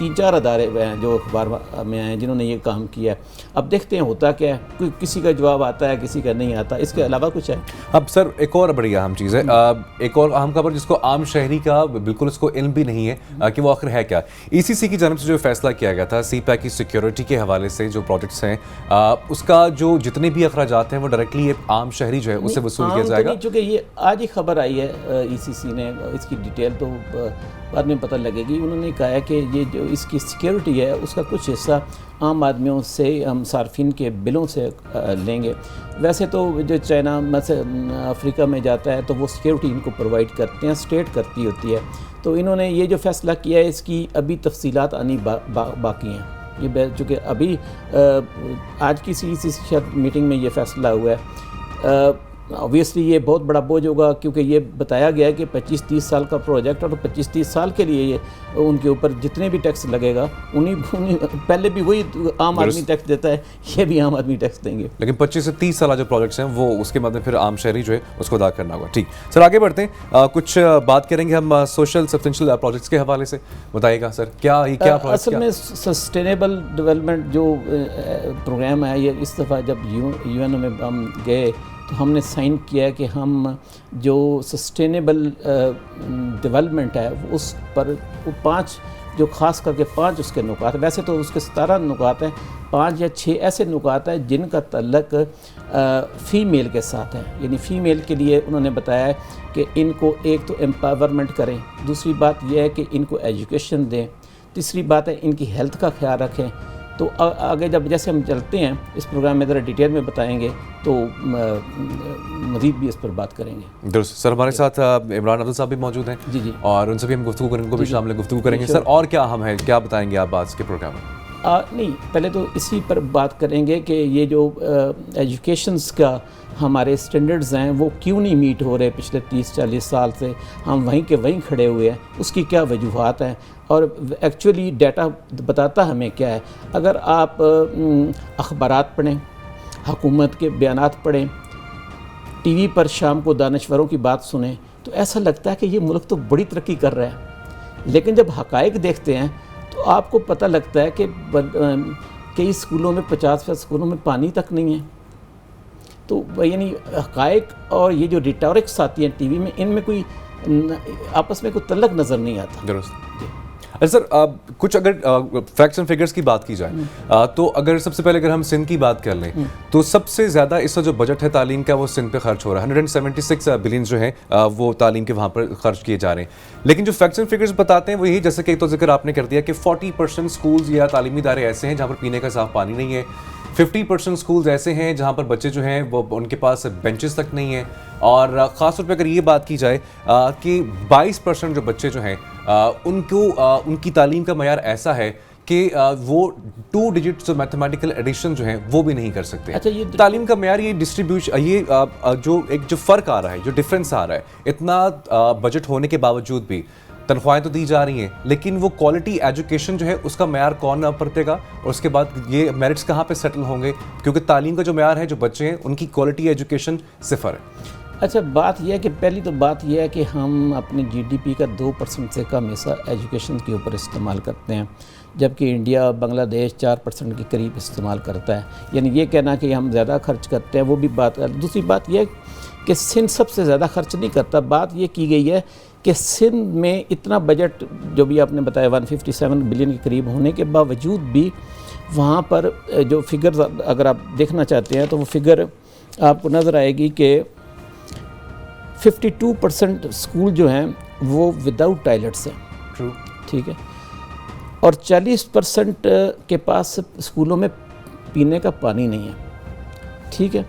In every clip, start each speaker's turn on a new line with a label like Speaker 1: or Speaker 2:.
Speaker 1: 3-4 ادارے ہیں جو اخبار میں ہیں جنہوں نے یہ کام کیا ہے. اب دیکھتے ہیں ہوتا کیا ہے, کوئی کسی کا جواب آتا ہے, کسی کا نہیں آتا. اس کے علاوہ کچھ ہے؟
Speaker 2: اب سر ایک اور بڑی اہم چیز ہے, ایک اور اہم خبر جس کو عام شہری کا بالکل اس کو علم بھی نہیں ہے کہ وہ آخر ہے کیا. ECC کی جانب سے جو فیصلہ کیا گیا تھا سی پیک کی سیکیورٹی کے حوالے سے جو پروجیکٹس ہیں اس کا جو جتنے بھی اخراجات ہیں وہ ڈائریکٹلی عام شہری جو ہے اس سے وصول کیا جائے گا.
Speaker 1: چونکہ یہ آج ہی خبر آئی ہے ECC نے, اس کی ڈیٹیل تو بعد میں پتہ لگے گی. انہوں نے کہا ہے کہ یہ جو اس کی سیکیورٹی ہے اس کا کچھ حصہ عام آدمیوں سے, ہم صارفین کے بلوں سے لیں گے. ویسے تو جو چائنا مثلا افریقہ میں جاتا ہے تو وہ سیکیورٹی ان کو پرووائڈ کرتے ہیں, اسٹیٹ کرتی ہوتی ہے. تو انہوں نے یہ جو فیصلہ کیا ہے اس کی ابھی تفصیلات آنی باقی ہیں. یہ چونکہ ابھی آج کی ECC میٹنگ میں یہ فیصلہ ہوا ہے. اوبویسلی یہ بہت بڑا بوجھ ہوگا کیونکہ یہ بتایا گیا ہے کہ 25-30 سال کا پروجیکٹ, اور 25-30 سال کے لیے یہ ان کے اوپر جتنے بھی ٹیکس لگے گا انہیں پہلے بھی وہی عام آدمی ٹیکس دیتا ہے, یہ بھی عام آدمی ٹیکس دیں گے.
Speaker 2: لیکن 25 سے 30 سالہ جو پروجیکٹس ہیں وہ اس کے بعد میں پھر عام شہری جو ہے اس کو ادا کرنا ہوگا. ٹھیک سر, آگے بڑھتے ہیں, کچچھ بات کریں گے ہم سوشل سبسٹینشیل پروجیکٹس کے حوالے سے. بتائیے گا سر کیا
Speaker 1: اصل میں سسٹینیبل ڈیولپمنٹ جو پروگرام ہے, یہ اس دفعہ جب UN میں ہم گئے تو ہم نے سائن کیا ہے کہ ہم جو سسٹینیبل ڈیولپمنٹ ہے اس پر 5 جو خاص کر کے 5 اس کے نکات, ویسے تو اس کے 17 نکات ہیں, 5 یا 6 ایسے نکات ہیں جن کا تعلق فیمیل کے ساتھ ہے. یعنی فیمیل کے لیے انہوں نے بتایا ہے کہ ان کو ایک تو امپاورمنٹ کریں, دوسری بات یہ ہے کہ ان کو ایجوکیشن دیں, تیسری بات ہے ان کی ہیلتھ کا خیال رکھیں. تو آگے جب جیسے ہم چلتے ہیں اس پروگرام میں ذرا ڈیٹیل میں بتائیں گے تو مزید بھی اس پر بات کریں گے.
Speaker 2: درست سر, ہمارے ساتھ عمران عبدل صاحب بھی موجود ہیں
Speaker 1: جی
Speaker 2: اور ان سے بھی ہم گفتگو کریں گے, ان کو بھی شامل گفتگو کریں گے. سر اور کیا اہم ہے, کیا بتائیں گے آپ آج کے پروگرام میں؟
Speaker 1: نہیں, پہلے تو اسی پر بات کریں گے کہ یہ جو ایجوکیشنز کا ہمارے سٹینڈرڈز ہیں وہ کیوں نہیں میٹ ہو رہے پچھلے 30-40 سال سے, ہم وہیں کے وہیں کھڑے ہوئے ہیں. اس کی کیا وجوہات ہیں اور ایکچولی ڈیٹا بتاتا ہمیں کیا ہے. اگر آپ اخبارات پڑھیں, حکومت کے بیانات پڑھیں, ٹی وی پر شام کو دانشوروں کی بات سنیں, تو ایسا لگتا ہے کہ یہ ملک تو بڑی ترقی کر رہا ہے. لیکن جب حقائق دیکھتے ہیں تو آپ کو پتہ لگتا ہے کہ کئی اسکولوں میں 50% اسکولوں میں پانی تک نہیں ہے. تو یعنی حقائق اور یہ جو ریٹورکس آتی ہیں ٹی وی میں, ان میں کوئی آپس میں کوئی تعلق نظر نہیں آتا.
Speaker 2: درست. سر کچھ اگر فیکٹس اینڈ فگرز کی بات کی جائے تو اگر سب سے پہلے اگر ہم سندھ کی بات کر لیں تو سب سے زیادہ اس کا جو بجٹ ہے تعلیم کا وہ سندھ پہ خرچ ہو رہا ہے. 176 بلین جو ہیں وہ تعلیم کے وہاں پر خرچ کیے جا رہے ہیں. لیکن جو فیکٹس اینڈ فگرز بتاتے ہیں وہ یہی, جیسے کہ تو ذکر آپ نے کر دیا کہ 40% اسکولز یا تعلیمی ادارے ایسے ہیں جہاں پر پینے کا صاف پانی نہیں ہے. 50% اسکولز ایسے ہیں جہاں پر بچے جو ہیں وہ ان کے پاس بینچز تک نہیں ہیں. اور خاص طور پہ اگر یہ بات کی جائے کہ 22% جو بچے جو ہیں ان کی تعلیم کا معیار ایسا ہے کہ وہ 2 ڈیجٹس میتھمیٹیکل ایڈیشن جو ہیں وہ بھی نہیں کر سکتے.
Speaker 1: یہ
Speaker 2: تعلیم کا معیار, یہ ڈسٹریبیوشن, یہ جو فرق آ رہا ہے, جو ڈفرینس آ رہا ہے, اتنا بجٹ ہونے کے باوجود بھی تنخواہیں تو دی جا رہی ہیں, لیکن وہ کوالٹی ایجوکیشن جو ہے اس کا معیار کون پرتے گا, اور اس کے بعد یہ میرٹس کہاں پہ سیٹل ہوں گے, کیونکہ تعلیم کا جو معیار ہے, جو بچے ہیں ان کی کوالٹی ایجوکیشن 0 ہے.
Speaker 1: اچھا, بات یہ ہے کہ پہلی تو بات یہ ہے کہ ہم اپنے GDP کا 2% سے کم حصہ ایجوکیشن کے اوپر استعمال کرتے ہیں, جبکہ انڈیا بنگلہ دیش 4% کے قریب استعمال کرتا ہے. یعنی یہ کہنا کہ ہم زیادہ خرچ کرتے ہیں وہ بھی بات ہے. دوسری بات یہ ہے کہ سندھ سب سے زیادہ خرچ نہیں کرتا. بات یہ کی گئی ہے کہ سندھ میں اتنا بجٹ جو بھی آپ نے بتایا 157 بلین کے قریب ہونے کے باوجود بھی وہاں پر جو فگر اگر آپ دیکھنا چاہتے ہیں تو وہ فگر آپ کو نظر آئے گی کہ 52% اسکول جو ہیں وہ وداؤٹ ٹائلٹس ہیں. ٹھیک ہے, اور 40% کے پاس اسکولوں میں پینے کا پانی نہیں ہے. ٹھیک ہے,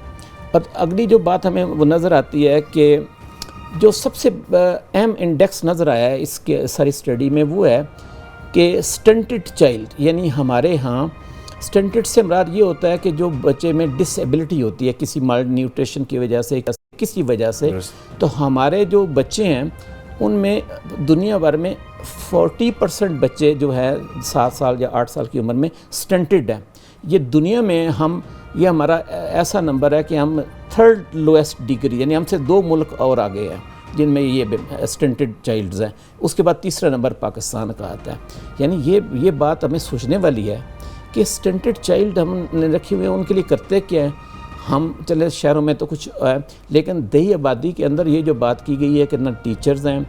Speaker 1: اور اگلی جو بات ہمیں وہ نظر آتی ہے کہ جو سب سے اہم انڈیکس نظر آیا ہے اس کے ساری اسٹڈی میں وہ ہے کہ سٹنٹڈ چائلڈ, یعنی ہمارے ہاں سٹنٹڈ سے مراد یہ ہوتا ہے کہ جو بچے میں ڈس ایبلٹی ہوتی ہے کسی مال نیوٹریشن کی وجہ سے, کسی وجہ سے. تو ہمارے جو بچے ہیں ان میں دنیا بھر میں 40% بچے جو ہے 7 سال یا 8 سال کی عمر میں سٹنٹڈ ہیں. یہ دنیا میں یہ ہمارا ایسا نمبر ہے کہ ہم 3rd لویسٹ ڈگری, یعنی ہم سے 2 ملک اور آگے ہیں. جن میں یہ اسٹنٹڈ چائلڈز ہیں. اس کے بعد تیسرا نمبر پاکستان کا آتا ہے. یعنی یہ بات ہمیں سوچنے والی ہے کہ اسٹنٹڈ چائلڈ ہم نے رکھے ہوئے ہیں, ان کے لیے کرتے کیا ہیں ہم. چلے شہروں میں تو کچھ ہے, لیکن دیہی آبادی کے اندر یہ جو بات کی گئی ہے کہ نہ ٹیچرز ہیں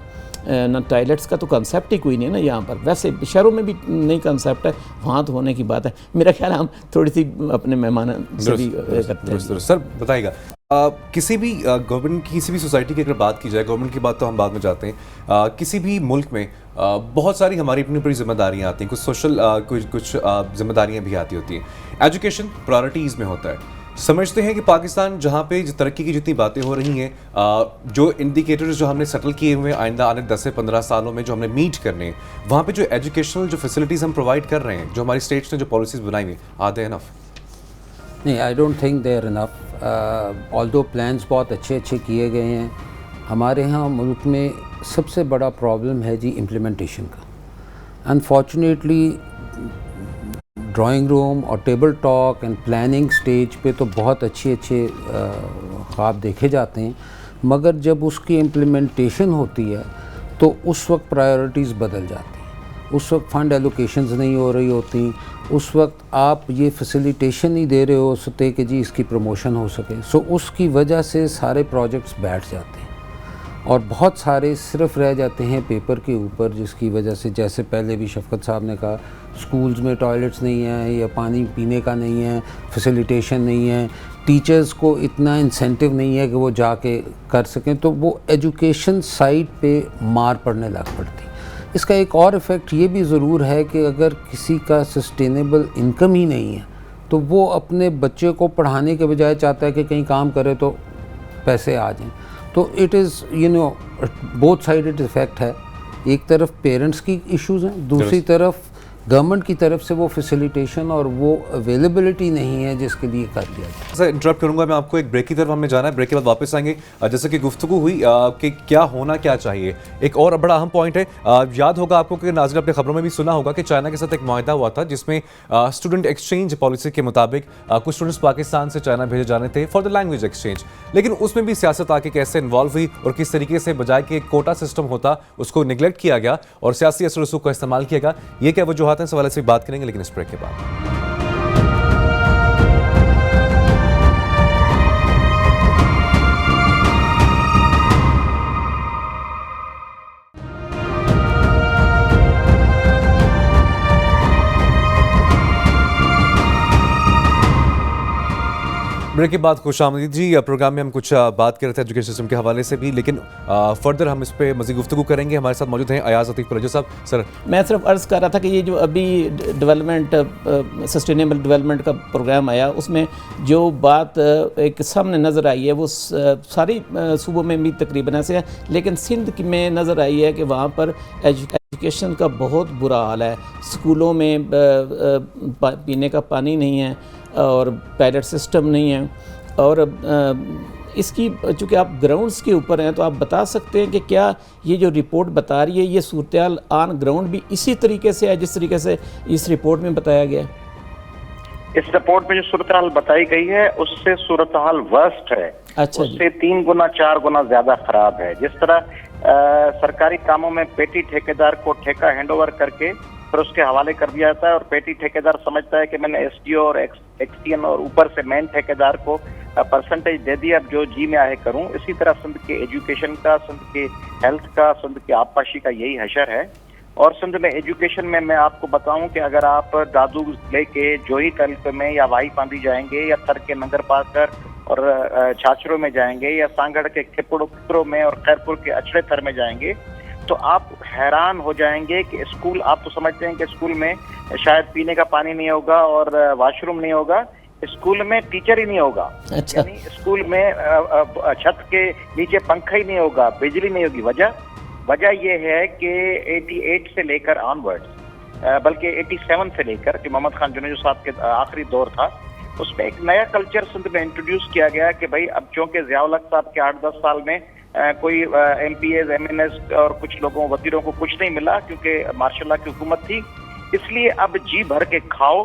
Speaker 1: نہ ٹوائلٹس کا تو کنسیپٹ ہی کوئی نہیں ہے نا یہاں پر. ویسے شہروں میں بھی نئی کنسیپٹ ہے, وہاں تو ہونے کی بات ہے. میرا خیال ہے ہم تھوڑی سی اپنے مہمان سے بھی کرتے ہیں.
Speaker 2: سر بتائیے گا, کسی بھی گورنمنٹ کی کسی بھی سوسائٹی کی اگر بات کی جائے, گورنمنٹ کی بات تو ہم بعد میں جاتے ہیں, کسی بھی ملک میں بہت ساری ہماری اپنی اپنی ذمہ داریاں آتی ہیں, کچھ سوشل کچھ ذمہ داریاں بھی آتی ہوتی ہیں. ایجوکیشن پرائرٹیز میں ہوتا ہے. سمجھتے ہیں کہ پاکستان جہاں پہ ترقی کی جتنی باتیں ہو رہی ہیں, جو انڈیکیٹرز جو ہم نے سیٹل کیے ہوئے ہیں آئندہ آنے 10 سے 15 سالوں میں جو ہم نے میٹ کرنے ہیں, وہاں پہ جو ایجوکیشنل جو فیسلٹیز ہم پرووائڈ کر رہے ہیں, جو ہماری اسٹیٹس نے جو پالیسیز بنائی ہوئی, آر دے انف؟
Speaker 3: نہیں, I don't think they are enough. Although plans بہت اچھے کیے گئے ہیں. ہمارے ہاں ملک میں سب سے بڑا پرابلم ہے جی امپلیمنٹیشن کا. انفارچونیٹلی ڈرائنگ روم اور table talk and planning stage پہ تو بہت اچھے خواب دیکھے جاتے ہیں, مگر جب اس کی امپلیمنٹیشن ہوتی ہے تو اس وقت پرائیورٹیز بدل جاتی ہیں. اس وقت فنڈ ایلوکیشنز نہیں ہو رہی ہوتی, اس وقت آپ یہ فیسیلیٹیشن نہیں دے رہے ہو سکتے کہ جی اس کی پروموشن ہو سکے. سو اس کی وجہ سے سارے پروجیکٹس بیٹھ جاتے ہیں اور بہت سارے صرف رہ جاتے ہیں پیپر کے اوپر, جس کی وجہ سے جیسے پہلے بھی شفقت صاحب نے کہا, سکولز میں ٹوائلٹس نہیں ہیں یا پانی پینے کا نہیں ہے, فیسیلیٹیشن نہیں ہے, ٹیچرز کو اتنا انسینٹیو نہیں ہے کہ وہ جا کے کر سکیں, تو وہ ایجوکیشن سائٹ پہ مار پڑنے لگ پڑتی. اس کا ایک اور ایفیکٹ یہ بھی ضرور ہے کہ اگر کسی کا سسٹینیبل انکم ہی نہیں ہے تو وہ اپنے بچے کو پڑھانے کے بجائے چاہتا ہے کہ کہیں کام کرے تو پیسے آ جائیں. تو it is both sided effect ہے. ایک طرف پیرنٹس کی ایشوز ہیں, دوسری طرف گورنمنٹ کی طرف سے وہ فیسیلیٹیشن اور وہ اویلیبلٹی نہیں ہے جس کے لیے کر دیا جائے.
Speaker 2: سر انٹرپٹ کروں گا میں آپ کو, ایک بریک کی طرف ہمیں جانا ہے, بریک کے بعد واپس آئیں گے. جیسے کہ گفتگو ہوئی کہ کیا ہونا کیا چاہیے, ایک اور بڑا اہم پوائنٹ ہے, یاد ہوگا آپ کو کہ ناظرین اپنے خبروں میں بھی سنا ہوگا کہ چائنا کے ساتھ ایک معاہدہ ہوا تھا جس میں اسٹوڈنٹ ایکسچینج پالیسی کے مطابق کچھ اسٹوڈنٹس پاکستان سے چائنا بھیجے جانے تھے فار دا لینگویج ایکسچینج, لیکن اس میں بھی سیاست آ کے کیسے انوالو ہوئی اور کس طریقے سے بجائے کہ کوٹا سسٹم ہوتا اس کو نگلیکٹ کیا گیا اور سیاسی اثر رسوخ کا استعمال کیا گیا. یہ کیا وجوہات ہیں, اس حوالے سے بات کریں گے لیکن اس بریک کے بعد. بریک کے بعد خوش آمدید جی. پروگرام میں ہم کچھ بات کر رہے تھے ایجوکیشن سسٹم کے حوالے سے بھی, لیکن فردر ہم اس پہ مزید گفتگو کریں گے. ہمارے ساتھ موجود ہیں ایاز عتیق پروجر صاحب. سر
Speaker 1: میں صرف عرض کر رہا تھا کہ یہ جو ابھی ڈیولپمنٹ سسٹینیبل ڈیولپمنٹ کا پروگرام آیا, اس میں جو بات ایک سامنے نظر آئی ہے وہ ساری صوبوں میں بھی تقریباً ایسے ہے, لیکن سندھ میں نظر آئی ہے کہ وہاں پر ایجوکیشن کا بہت برا حال ہے. اسکولوں میں پینے کا پانی نہیں ہے اور ٹوائلٹ سسٹم نہیں ہے, اور اس کی چونکہ آپ گراؤنڈز کے اوپر ہیں تو آپ بتا سکتے ہیں کہ کیا یہ جو رپورٹ بتا رہی ہے یہ صورتحال آن گراؤنڈ بھی اسی طریقے سے ہے جس طریقے سے اس رپورٹ میں بتایا گیا ہے؟
Speaker 4: اس رپورٹ میں جو صورتحال بتائی گئی ہے اس سے صورتحال ورسٹ ہے.
Speaker 1: اچھا,
Speaker 4: اس سے 3 گنا 4 گنا زیادہ خراب ہے. جس طرح سرکاری کاموں میں پیٹی ٹھیکیدار کو ٹھیکہ ہینڈ اوور کر کے پھر اس کے حوالے کر دیا جاتا ہے, اور پیٹی ٹھیکیدار سمجھتا ہے کہ میں نے ایس ڈی او اور ایکس ٹی این اور اوپر سے مین ٹھیکیدار کو پرسنٹیج دے دیا, اب جو جی میں آئے کروں. اسی طرح سندھ کے ایجوکیشن کا, سندھ کے ہیلتھ کا, سندھ کے آبپاشی کا یہی حشر ہے. اور سندھ میں ایجوکیشن میں آپ کو بتاؤں کہ اگر آپ دادو لے کے جوہی تعلق میں یا وائی پاندی جائیں گے یا تھر کے ننگر پاکر اور چھاچروں میں جائیں گے یا سانگڑ کے کھپڑوں میں اور خیرپور کے اچھڑے تھر میں جائیں گے تو آپ حیران ہو جائیں گے کہ اسکول, آپ تو سمجھتے ہیں کہ اسکول میں شاید پینے کا پانی نہیں ہوگا اور واش روم نہیں ہوگا, اسکول میں ٹیچر ہی نہیں ہوگا. یعنی اسکول میں چھت کے نیچے پنکھا ہی نہیں ہوگا, بجلی نہیں ہوگی. وجہ یہ ہے کہ 88 سے لے کر آن ورڈ, بلکہ 87 سے لے کر کہ محمد خان جنیجو صاحب کے آخری دور تھا, اس میں ایک نیا کلچر سندھ میں انٹروڈیوس کیا گیا کہ بھائی اب چونکہ ضیاء الحق صاحب کے 8-10 سال میں کوئی MPAs, MNAs اور کچھ لوگوں وزیروں کو کچھ نہیں ملا کیونکہ ماشاء اللہ کی حکومت تھی, اس لیے اب جی بھر کے کھاؤ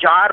Speaker 4: 4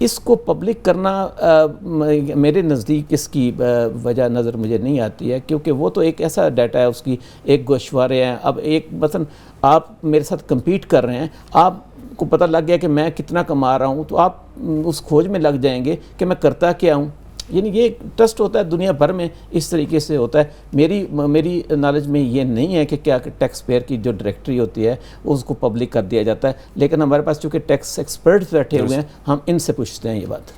Speaker 1: اس کو پبلک کرنا میرے نزدیک اس کی وجہ نظر مجھے نہیں آتی ہے، کیونکہ وہ تو ایک ایسا ڈیٹا ہے، اس کی ایک گوشوارے ہیں. اب ایک مثلا آپ میرے ساتھ کمپیٹ کر رہے ہیں، آپ کو پتہ لگ گیا کہ میں کتنا کما رہا ہوں، تو آپ اس کھوج میں لگ جائیں گے کہ میں کرتا کیا ہوں. یعنی یہ ٹرسٹ ہوتا ہے دنیا بھر میں اس طریقے سے ہوتا ہے. میری نالج میں یہ نہیں ہے کہ کیا ٹیکس پیئر کی جو ڈائریکٹری ہوتی ہے اس کو پبلک کر دیا جاتا ہے، لیکن ہمارے پاس چونکہ ٹیکس ایکسپرٹس بیٹھے ہوئے ہیں، ہم ان سے پوچھتے ہیں یہ بات.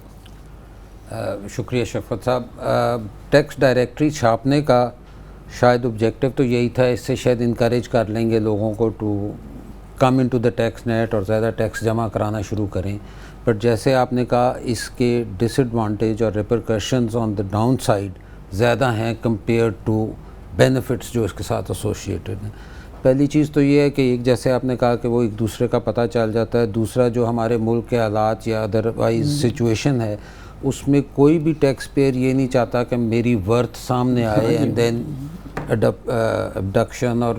Speaker 3: شکریہ شفقت صاحب. ٹیکس ڈائریکٹری چھاپنے کا شاید آبجیکٹو تو یہی تھا، اس سے شاید انکریج کر لیں گے لوگوں کو to come in to the tax net اور زیادہ ٹیکس جمع کرانا شروع کریں. بٹ جیسے آپ نے کہا اس کے ڈس ایڈوانٹیج اور repercussions on the down side زیادہ ہیں کمپیئر ٹو بینیفٹس جو اس کے ساتھ ایسوسیٹڈ ہیں. پہلی چیز تو یہ ہے کہ ایک جیسے آپ نے کہا کہ وہ ایک دوسرے کا پتہ چل جاتا ہے. دوسرا جو ہمارے ملک کے حالات یا ادروائز سچویشن ہے اس میں کوئی بھی ٹیکس پیئر یہ نہیں چاہتا کہ میری ورتھ سامنے آئے اینڈ دین ابڈکشن اور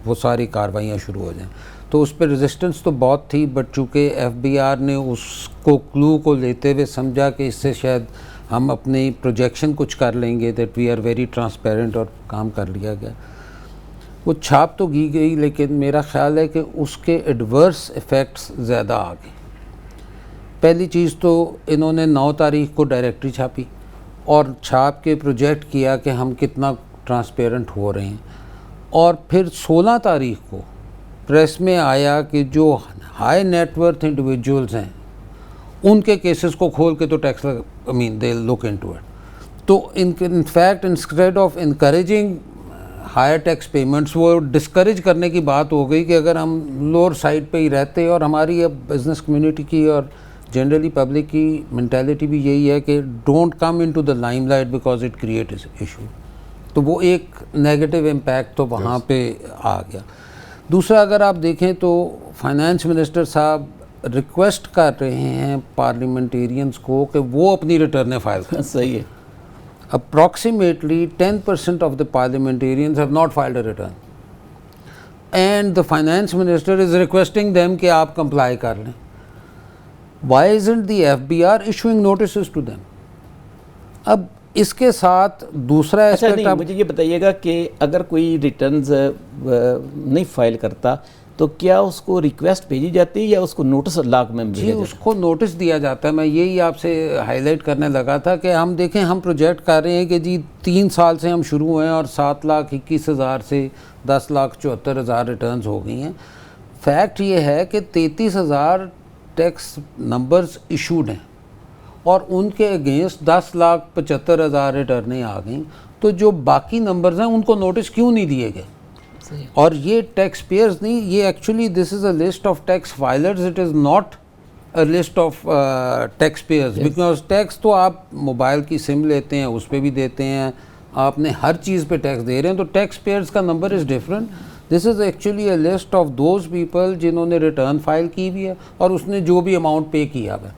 Speaker 3: وہ ساری کاروائیاں شروع ہو جائیں. تو اس پہ ریزسٹنس تو بہت تھی، بٹ چونکہ ایف بی آر نے اس کو کلو کو لیتے ہوئے سمجھا کہ اس سے شاید ہم اپنی پروجیکشن کچھ کر لیں گے، that we are very transparent, اور کام کر لیا گیا. وہ چھاپ تو کی گئی لیکن میرا خیال ہے کہ اس کے ایڈورس ایفیکٹس زیادہ آ گئے. پہلی چیز تو انہوں نے 9 تاریخ کو ڈائریکٹری چھاپی اور چھاپ کے پروجیکٹ کیا کہ ہم کتنا ٹرانسپیرنٹ ہو رہے ہیں، اور پھر 16 تاریخ کو پریس میں آیا کہ جو ہائی نیٹ ورتھ انڈیویجولز ہیں ان کے کیسز کو کھول کے تو tax they look into it. تو in fact instead of encouraging higher tax payments وہ ڈسکریج کرنے کی بات ہو گئی کہ اگر ہم لوور سائڈ پہ ہی رہتے، اور ہماری اب بزنس کمیونٹی کی اور جنرلی پبلک کی مینٹیلٹی بھی یہی ہے کہ don't come in to the limelight because it create issue. تو وہ ایک نیگیٹو امپیکٹ تو وہاں پہ آ گیا. دوسرا اگر آپ دیکھیں تو فائنانس منسٹر صاحب ریکویسٹ کر رہے ہیں پارلیمنٹیرینز کو کہ وہ اپنی ریٹرنیں فائل کریں.
Speaker 1: صحیح ہے.
Speaker 3: Approximately 10% of the parliamentarians have not filed a return. And the finance minister is requesting them کہ آپ comply کر لیں. Why isn't the FBR issuing notices to them? اب اس کے ساتھ دوسرا
Speaker 1: ایسپیکٹ مجھے یہ بتائیے گا کہ اگر کوئی ریٹرنز نہیں فائل کرتا تو کیا اس کو ریکویسٹ بھیجی جاتی ہے یا اس کو نوٹس لاگ میں بھیجا جاتا ہے؟
Speaker 3: اس کو نوٹس دیا جاتا ہے. میں یہی آپ سے ہائی لائٹ کرنے لگا تھا کہ ہم دیکھیں ہم پروجیکٹ کر رہے ہیں کہ جی 3 سال سے ہم شروع ہوئے ہیں اور 7,21,000 سے 10,74,000 ریٹرنز ہو گئی ہیں. فیکٹ یہ ہے کہ 33,000 ٹیکس نمبرز ایشوڈ ہیں اور ان کے اگینسٹ 10,75,000 ریٹرنیں آ گئیں. تو جو باقی نمبرز ہیں ان کو نوٹس کیوں نہیں دیے گئے؟ اور یہ ٹیکس پیئرز نہیں، یہ actually this is a list of tax filers, it is not a list of taxpayers. Because tax تو آپ موبائل کی سم لیتے ہیں اس پہ بھی دیتے ہیں، آپ نے ہر چیز پہ ٹیکس دے رہے ہیں، تو ٹیکس پیئرز کا number is different. This is actually a list of those people جنہوں نے ریٹرن فائل کی بھی ہے اور اس نے جو بھی اماؤنٹ پے کیا ہوا ہے.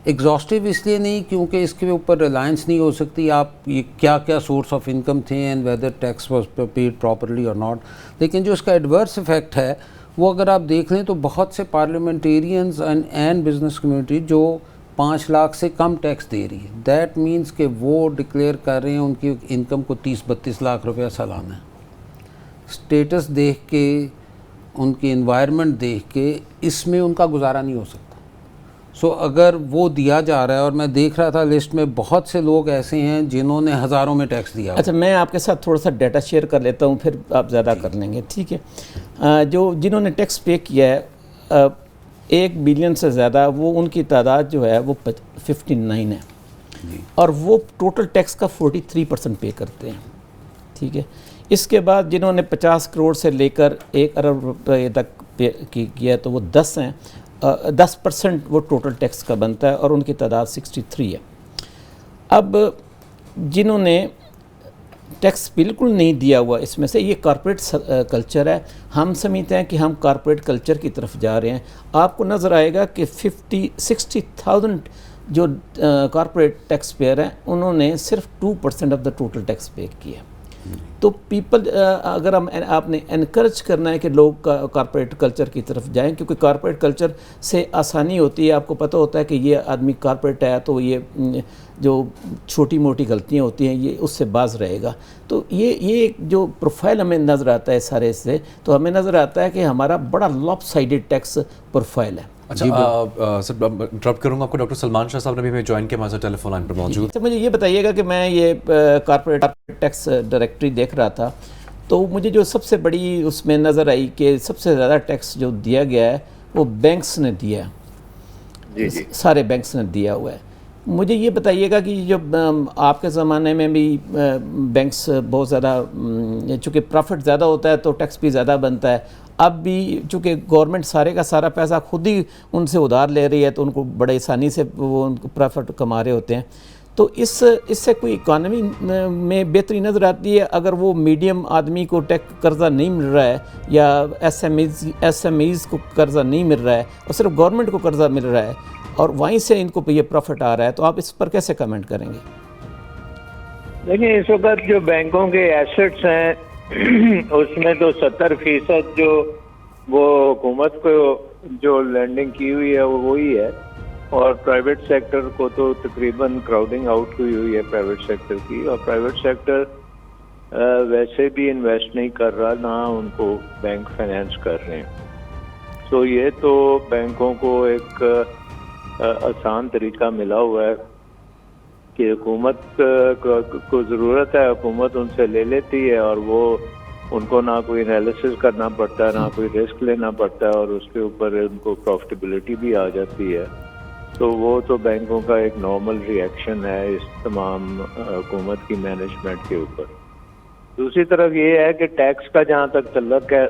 Speaker 3: ایگزاسٹیو اس لیے نہیں کیونکہ اس کے اوپر ریلائنس نہیں ہو سکتی آپ یہ کیا کیا سورس آف انکم تھے and whether tax was paid properly اور ناٹ. لیکن جو اس کا ایڈورس افیکٹ ہے وہ اگر آپ دیکھ لیں تو بہت سے پارلیمنٹیرینز اینڈ بزنس کمیونٹی جو 5 لاکھ سے کم ٹیکس دے رہی ہے، دیٹ مینس کہ وہ ڈکلیئر کر رہے ہیں ان کی انکم کو 30-32 لاکھ روپیہ سالانہ ہے. اسٹیٹس دیکھ کے، ان کی انوائرمنٹ دیکھ کے اس میں ان کا گزارا نہیں ہو سکتا. سو اگر وہ دیا جا رہا ہے، اور میں دیکھ رہا تھا لسٹ میں بہت سے لوگ ایسے ہیں جنہوں نے ہزاروں میں ٹیکس دیا.
Speaker 1: اچھا میں آپ کے ساتھ تھوڑا سا ڈیٹا شیئر کر لیتا ہوں پھر آپ زیادہ کر لیں گے. ٹھیک ہے. جنہوں نے ٹیکس پے کیا ہے 1 بلین سے زیادہ، وہ ان کی تعداد جو ہے وہ 59 ہے اور وہ ٹوٹل ٹیکس کا 43% پے کرتے ہیں. ٹھیک ہے. اس کے بعد جنہوں نے 50 کروڑ سے لے کر 1 ارب روپے تک پے کیا تو وہ 10 ہیں. 10% وہ ٹوٹل ٹیکس کا بنتا ہے اور ان کی تعداد 63 ہے. اب جنہوں نے ٹیکس بالکل نہیں دیا ہوا اس میں سے، یہ کارپوریٹ کلچر ہے. ہم سمجھتے ہیں کہ ہم کارپوریٹ کلچر کی طرف جا رہے ہیں. آپ کو نظر آئے گا کہ 60,000 جو کارپوریٹ ٹیکس پیئر ہیں انہوں نے صرف 2% of the total tax pay کیا ہے. تو پیپل اگر آپ نے انکریج کرنا ہے کہ لوگ کارپوریٹ کلچر کی طرف جائیں، کیونکہ کارپوریٹ کلچر سے آسانی ہوتی ہے، آپ کو پتہ ہوتا ہے کہ یہ آدمی کارپوریٹ ہے تو یہ جو چھوٹی موٹی غلطیاں ہوتی ہیں یہ اس سے باز رہے گا. تو یہ جو پروفائل ہمیں نظر آتا ہے سارے سے، تو ہمیں نظر آتا ہے کہ ہمارا بڑا لاپ سائڈڈ ٹیکس پروفائل ہے.
Speaker 2: اچھا سر انٹرپٹ کروں گا آپ کو. ڈاکٹر سلمان شاہ صاحب نے بھی ہمیں جوائن کیا، ہمارے ٹیلی فون لائن پر موجود.
Speaker 1: اچھا مجھے یہ بتائیے گا کہ میں یہ کارپوریٹ ٹیکس ڈائریکٹری دیکھ رہا تھا، تو مجھے جو سب سے بڑی اس میں نظر آئی کہ سب سے زیادہ ٹیکس جو دیا گیا ہے وہ بینکس نے دیا ہے. جی سارے بینکس نے دیا ہوا ہے. مجھے یہ بتائیے گا کہ جب آپ کے زمانے میں بھی بینکس بہت زیادہ، چونکہ پرافٹ زیادہ ہوتا ہے تو ٹیکس بھی زیادہ بنتا ہے، اب بھی چونکہ گورنمنٹ سارے کا سارا پیسہ خود ہی ان سے ادھار لے رہی ہے تو ان کو بڑے آسانی سے وہ پرافٹ کما رہے ہوتے ہیں. تو اس سے کوئی اکانومی میں بہتری نظر آتی ہے اگر وہ میڈیم آدمی کو قرضہ نہیں مل رہا ہے، یا ایس ایم ایز کو قرضہ نہیں مل رہا ہے اور صرف گورنمنٹ کو قرضہ مل رہا ہے اور وہیں سے ان کو یہ پروفٹ آ رہا ہے، تو آپ اس پر کیسے کمنٹ کریں گے؟
Speaker 5: دیکھیں اس وقت جو بینکوں کے ایسٹس ہیں اس میں تو 70% جو وہ حکومت کو جو لینڈنگ کی ہوئی ہے وہ وہی ہے، اور پرائیویٹ سیکٹر کو تو تقریباً کراؤڈنگ آؤٹ ہوئی ہوئی ہے پرائیویٹ سیکٹر کی، اور پرائیویٹ سیکٹر ویسے بھی انویسٹ نہیں کر رہا، نہ ان کو بینک فائنینس کر رہے ہیں. تو یہ تو بینکوں کو ایک آسان طریقہ ملا ہوا ہے کہ حکومت کو ضرورت ہے، حکومت ان سے لے لیتی ہے اور وہ ان کو نہ کوئی انالیسس کرنا پڑتا ہے، نہ کوئی رسک لینا پڑتا ہے، اور اس کے اوپر ان کو پروفٹیبلٹی بھی آ جاتی ہے. تو وہ تو بینکوں کا ایک نارمل ری ایکشن ہے اس تمام حکومت کی مینجمنٹ کے اوپر. دوسری طرف یہ ہے کہ ٹیکس کا جہاں تک تعلق ہے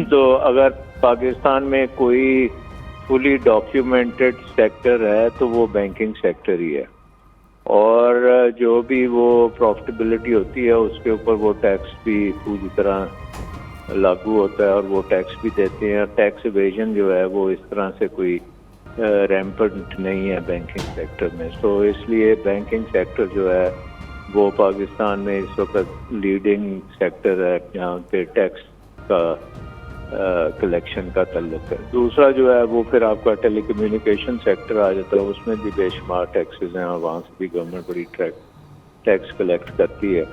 Speaker 5: تو اگر پاکستان میں کوئی فلی ڈاکیومنٹڈ سیکٹر ہے تو وہ بینکنگ سیکٹر ہی ہے، اور جو بھی وہ پروفٹیبلٹی ہوتی ہے اس کے اوپر وہ ٹیکس بھی پوری طرح لاگو ہوتا ہے اور وہ ٹیکس بھی دیتے ہیں. ٹیکس ایویژن جو ہے وہ اس طرح سے کوئی ریمپنٹ نہیں ہے بینکنگ سیکٹر میں. سو اس لیے بینکنگ سیکٹر جو ہے وہ پاکستان میں اس وقت لیڈنگ سیکٹر ہے جہاں پہ ٹیکس کا کلیکشن کا تعلق ہے. دوسرا جو ہے وہ پھر آپ کا ٹیلی کمیونیکیشن سیکٹر آ جاتا ہے، اس میں بھی بے شمار ٹیکسز ہیں اور وہاں سے بھی گورنمنٹ بڑی ٹیکس کلیکٹ کرتی ہے.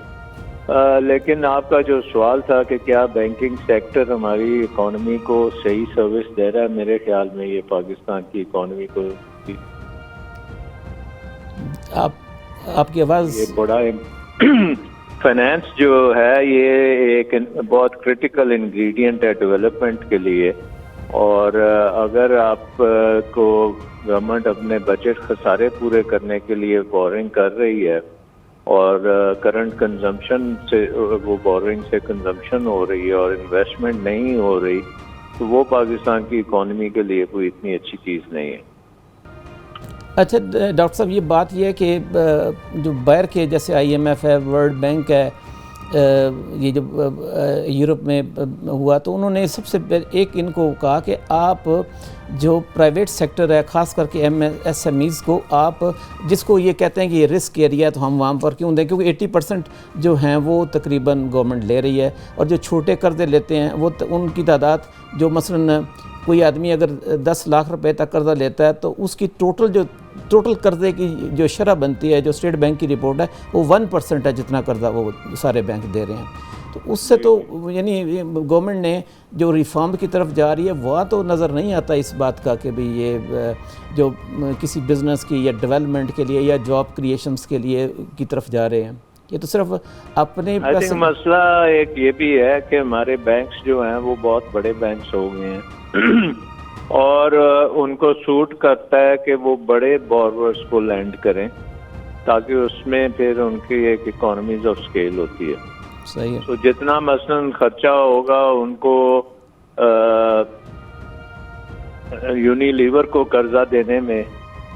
Speaker 5: لیکن آپ کا جو سوال تھا کہ کیا بینکنگ سیکٹر ہماری اکانومی کو صحیح سروس دے رہا ہے، میرے خیال میں یہ پاکستان کی اکانومی کو
Speaker 1: آپ کی آواز
Speaker 5: یہ بڑا فائنینس جو ہے یہ ایک بہت کرٹیکل انگریڈینٹ ہے ڈیولپمنٹ کے لیے، اور اگر آپ کو گورنمنٹ اپنے بجٹ خسارے پورے کرنے کے لیے بورنگ کر رہی ہے اور کرنٹ کنزمپشن سے وہ بورنگ سے کنزمپشن ہو رہی ہے اور انویسٹمنٹ نہیں ہو رہی، تو وہ پاکستان کی اکانومی کے لیے کوئی اتنی اچھی چیز نہیں ہے.
Speaker 1: اچھا ڈاکٹر صاحب یہ بات یہ ہے کہ جو باہر کے جیسے آئی ایم ایف ہے، ورلڈ بینک ہے، یہ جب یورپ میں ہوا تو انہوں نے سب سے ایک ان کو کہا کہ آپ جو پرائیویٹ سیکٹر ہے خاص کر کے ایس ایم ایز کو آپ جس کو یہ کہتے ہیں کہ یہ رسک ایریا ہے تو ہم وہاں پر کیوں دیں، کیونکہ 80% جو ہیں وہ تقریباً گورنمنٹ لے رہی ہے، اور جو چھوٹے قرضے لیتے ہیں وہ ان کی تعداد جو مثلاً کوئی آدمی اگر 10 لاکھ روپے تک قرضہ لیتا ہے تو اس کی ٹوٹل قرضے کی جو شرح بنتی ہے جو اسٹیٹ بینک کی رپورٹ ہے وہ 1% ہے جتنا قرضہ وہ سارے بینک دے رہے ہیں. تو اس سے تو یعنی گورنمنٹ نے جو ریفارم کی طرف جا رہی ہے وہ تو نظر نہیں آتا اس بات کا کہ بھئی یہ جو کسی بزنس کی یا ڈیولپمنٹ کے لیے یا جاب کریشنز کے لیے کی طرف جا رہے ہیں. یہ تو صرف اپنے
Speaker 5: مسئلہ ایک یہ بھی ہے کہ ہمارے بینکس جو ہیں وہ بہت بڑے بینکس ہو گئے ہیں اور ان کو سوٹ کرتا ہے کہ وہ بڑے بورورز کو لینڈ کریں تاکہ اس میں پھر ان کی ایک اکانومیز آف اسکیل ہوتی ہے.
Speaker 1: صحیح ہے.
Speaker 5: تو جتنا مثلاً خرچہ ہوگا ان کو یونیلیور کو قرضہ دینے میں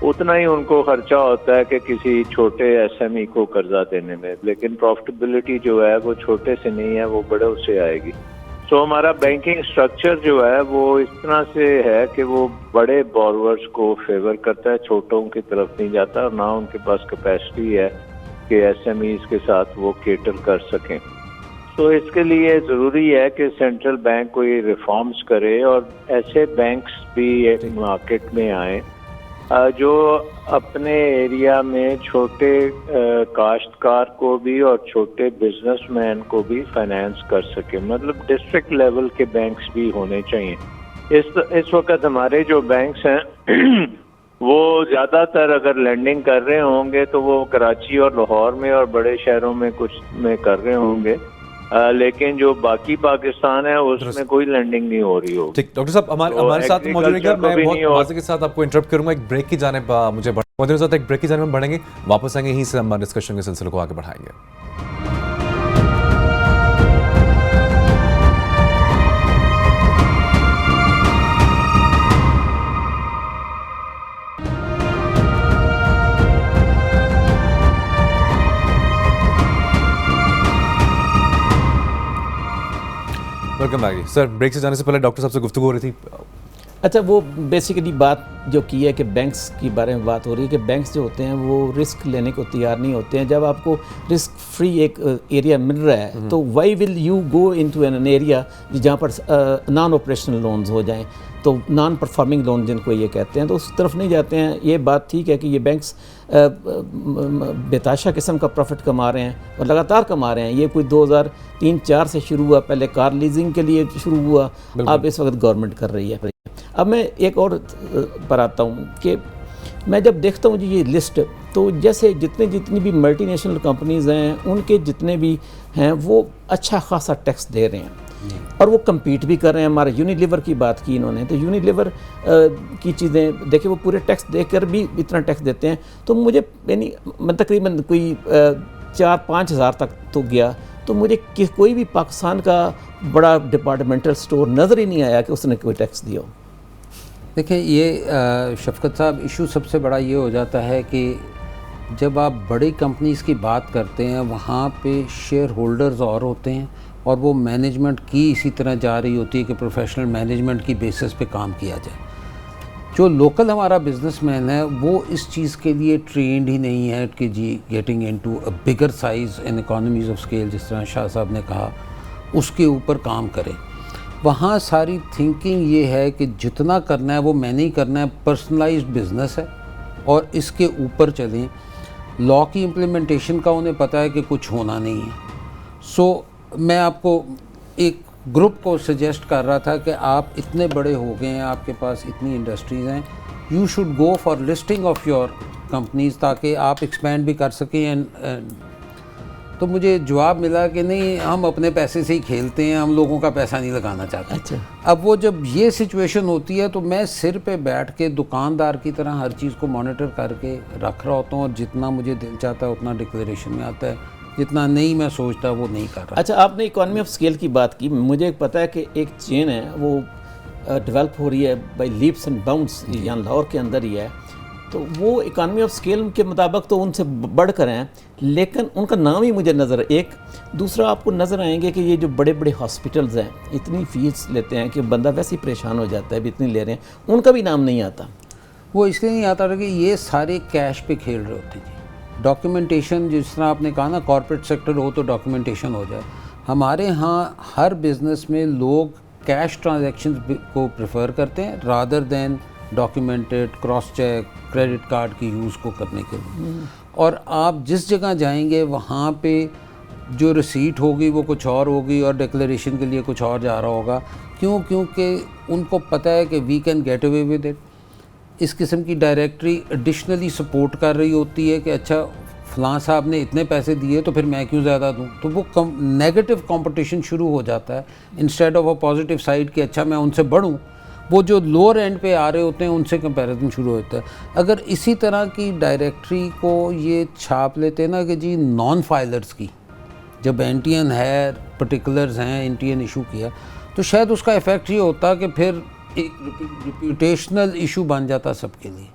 Speaker 5: اتنا ہی ان کو خرچہ ہوتا ہے کہ کسی چھوٹے ایس ایم ای کو قرضہ دینے میں، لیکن پروفٹیبلٹی جو ہے وہ چھوٹے سے نہیں ہے، وہ بڑے سے آئے گی. تو ہمارا بینکنگ اسٹرکچر جو ہے وہ اس طرح سے ہے کہ وہ بڑے بورورز کو فیور کرتا ہے، چھوٹوں کی طرف نہیں جاتا، اور نہ ان کے پاس کیپیسٹی ہے کہ ایس ایم ایز کے ساتھ وہ کیٹر کر سکیں. تو اس کے لیے ضروری ہے کہ سینٹرل بینک کوئی ریفارمز کرے اور ایسے بینکس بھی مارکیٹ میں آئیں جو اپنے ایریا میں چھوٹے کاشتکار کو بھی اور چھوٹے بزنس مین کو بھی فائنینس کر سکے. مطلب ڈسٹرکٹ لیول کے بینکس بھی ہونے چاہیے. اس وقت ہمارے جو بینکس ہیں وہ زیادہ تر اگر لینڈنگ کر رہے ہوں گے تو وہ کراچی اور لاہور میں اور بڑے شہروں میں کچھ میں کر رہے ہوں گے, لیکن جو باقی پاکستان ہے اس میں کوئی لینڈنگ نہیں ہو رہی ہوگی.
Speaker 2: ٹھیک ڈاکٹر صاحب ہمارے ساتھ موجود رہے گا. میں بہت واضح کے ساتھ آپ کو انٹرپٹ کروں گا. ایک بریک کی جانب مجھے ایک بریک کی جانب بڑھیں گے, واپس آئیں گے, یہیں سے ہم ڈسکشن کے سلسلے کو آگے بڑھائیں گے. Welcome back. سر بریک سے جانے سے پہلے ڈاکٹر صاحب سے گفتگو ہو رہی تھی.
Speaker 1: اچھا وہ بیسیکلی بات جو کی ہے کہ بینکس کے بارے میں بات ہو رہی ہے کہ بینکس جو ہوتے ہیں وہ رسک لینے کو تیار نہیں ہوتے ہیں. جب آپ کو رسک فری ایک ایریا مل رہا ہے تو why will you go into an area جہاں پر نان آپریشنل لونز ہو جائیں, تو نان پرفارمنگ لون جن کو یہ کہتے ہیں, تو اس طرف نہیں جاتے ہیں. یہ بات ٹھیک ہے کہ یہ بینکس بے-تحاشا قسم کا پروفٹ کما رہے ہیں اور لگاتار کما رہے ہیں. یہ کوئی 2003-04 سے شروع ہوا, پہلے کار لیزنگ کے لیے شروع ہوا, اب اس وقت گورنمنٹ کر رہی ہے. اب میں ایک اور پر آتا ہوں کہ میں جب دیکھتا ہوں یہ لسٹ, تو جیسے جتنی بھی ملٹی نیشنل کمپنیز ہیں ان کے جتنے بھی ہیں وہ اچھا خاصا ٹیکس دے رہے ہیں اور وہ کمپیٹ بھی کر رہے ہیں. ہمارے یونیلیور کی بات کی انہوں نے, تو یونیلیور کی چیزیں دیکھیں وہ پورے ٹیکس دے کر بھی اتنا ٹیکس دیتے ہیں. تو مجھے یعنی تقریباً کوئی 4-5 ہزار تک تو گیا, تو مجھے کوئی بھی پاکستان کا بڑا ڈپارٹمنٹل سٹور نظر ہی نہیں آیا کہ اس نے کوئی ٹیکس دیا ہو.
Speaker 3: دیکھیں یہ شفقت صاحب ایشو سب سے بڑا یہ ہو جاتا ہے کہ جب آپ بڑی کمپنیز کی بات کرتے ہیں وہاں پہ شیئر ہولڈرز اور ہوتے ہیں اور وہ مینجمنٹ کی اسی طرح جا رہی ہوتی ہے کہ پروفیشنل مینجمنٹ کی بیسس پہ کام کیا جائے. جو لوکل ہمارا بزنس مین ہے وہ اس چیز کے لیے ٹرینڈ ہی نہیں ہے کہ جی getting into a bigger size in economies of scale, جس طرح شاہ صاحب نے کہا, اس کے اوپر کام کرے. وہاں ساری تھنکنگ یہ ہے کہ جتنا کرنا ہے وہ میں نے ہی کرنا ہے, پرسنلائزڈ بزنس ہے اور اس کے اوپر چلیں. لا کی امپلیمنٹیشن کا انہیں پتہ ہے کہ کچھ ہونا نہیں ہے. سو میں آپ کو ایک گروپ کو سجیسٹ کر رہا تھا کہ آپ اتنے بڑے ہو گئے ہیں, آپ کے پاس اتنی انڈسٹریز ہیں, you should go for listing of your companies تاکہ آپ ایکسپینڈ بھی کر سکیں. تو مجھے جواب ملا کہ نہیں, ہم اپنے پیسے سے ہی کھیلتے ہیں, ہم لوگوں کا پیسہ نہیں لگانا چاہتے.
Speaker 1: اچھا.
Speaker 3: اب وہ جب یہ سچویشن ہوتی ہے تو میں سر پہ بیٹھ کے دکاندار کی طرح ہر چیز کو مانیٹر کر کے رکھ رہا ہوتا ہوں, اور جتنا مجھے دل چاہتا ہے اتنا ڈکلیریشن میں آتا ہے, جتنا نہیں میں سوچتا وہ نہیں کر رہا.
Speaker 1: اچھا آپ نے اکانومی آف اسکیل کی بات کی, مجھے پتہ ہے کہ ایک چین ہے وہ ڈیولپ ہو رہی ہے بائی لیپس اینڈ باؤنڈس, یہاں لاہور کے اندر ہی ہے. تو وہ اکانومی آف اسکیل کے مطابق تو ان سے بڑھ کر ہیں, لیکن ان کا نام ہی مجھے نظر ایک دوسرا آپ کو نظر آئیں گے کہ یہ جو بڑے بڑے ہاسپٹلز ہیں اتنی فیس لیتے ہیں کہ بندہ ویسے ہی پریشان ہو جاتا ہے, اب اتنی لے رہے ہیں, ان کا بھی نام نہیں آتا.
Speaker 3: وہ اس لیے نہیں آتا کہ یہ سارے کیش پہ کھیل رہے ہوتے ہیں. ڈاکیومنٹیشن جس طرح آپ نے کہا نا, کارپوریٹ سیکٹر ہو تو ڈاکیومنٹیشن ہو جائے. ہمارے ہاں ہر بزنس میں لوگ کیش ٹرانزیکشن کو پریفر کرتے ہیں rather than documented cross check credit card کی یوز کو کرنے کے لیے. اور آپ جس جگہ جائیں گے وہاں پہ جو ریسیٹ ہوگی وہ کچھ اور ہوگی اور ڈکلیریشن کے لیے کچھ اور جا رہا ہوگا. کیونکہ ان کو پتہ ہے کہ we can get away with it. اس قسم کی ڈائریکٹری ایڈیشنلی سپورٹ کر رہی ہوتی ہے کہ اچھا فلاں صاحب نے اتنے پیسے دیے تو پھر میں کیوں زیادہ دوں. تو وہ نیگیٹو کمپٹیشن شروع ہو جاتا ہے instead of a positive side کہ اچھا میں ان سے بڑھوں. وہ جو لوور اینڈ پہ آ رہے ہوتے ہیں ان سے کمپیریزن شروع ہوتا ہے. اگر اسی طرح کی ڈائریکٹری کو یہ چھاپ لیتے نا کہ جی نان فائلرز کی, جب این ٹی این ہے پرٹیکولرز ہیں این ٹی این ایشو کیا, تو شاید اس کا ایفیکٹ یہ ہوتا کہ پھر ایک ریپیوٹیشنل ایشو بن جاتا سب کے لیے.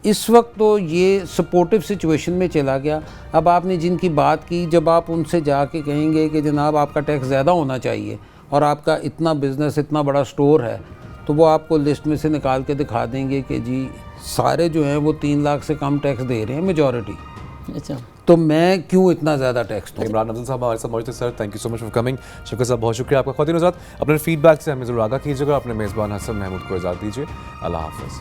Speaker 3: اس وقت تو یہ سپورٹیو سچویشن میں چلا گیا. اب آپ نے جن کی بات کی, جب آپ ان سے جا کے کہیں گے کہ جناب آپ کا ٹیکس زیادہ ہونا چاہیے اور آپ کا اتنا بزنس اتنا بڑا سٹور ہے, تو وہ آپ کو لسٹ میں سے نکال کے دکھا دیں گے کہ جی سارے جو ہیں وہ 3 لاکھ سے کم ٹیکس دے رہے ہیں میجورٹی.
Speaker 1: اچھا
Speaker 3: تو میں کیوں اتنا زیادہ ٹیکس دوں؟
Speaker 2: عمران افضل صاحب ہمارے ساتھ موجود ہیں. Sir thank you so much for coming. شفقت صاحب بہت شکریہ آپ کا. خواتین حضرات اپنے فیڈ بیک سے ہمیں ضرور آگاہ کیجیے گا. اپنے میزبان حسن محمود کو اجازت دیجیے. اللہ حافظ.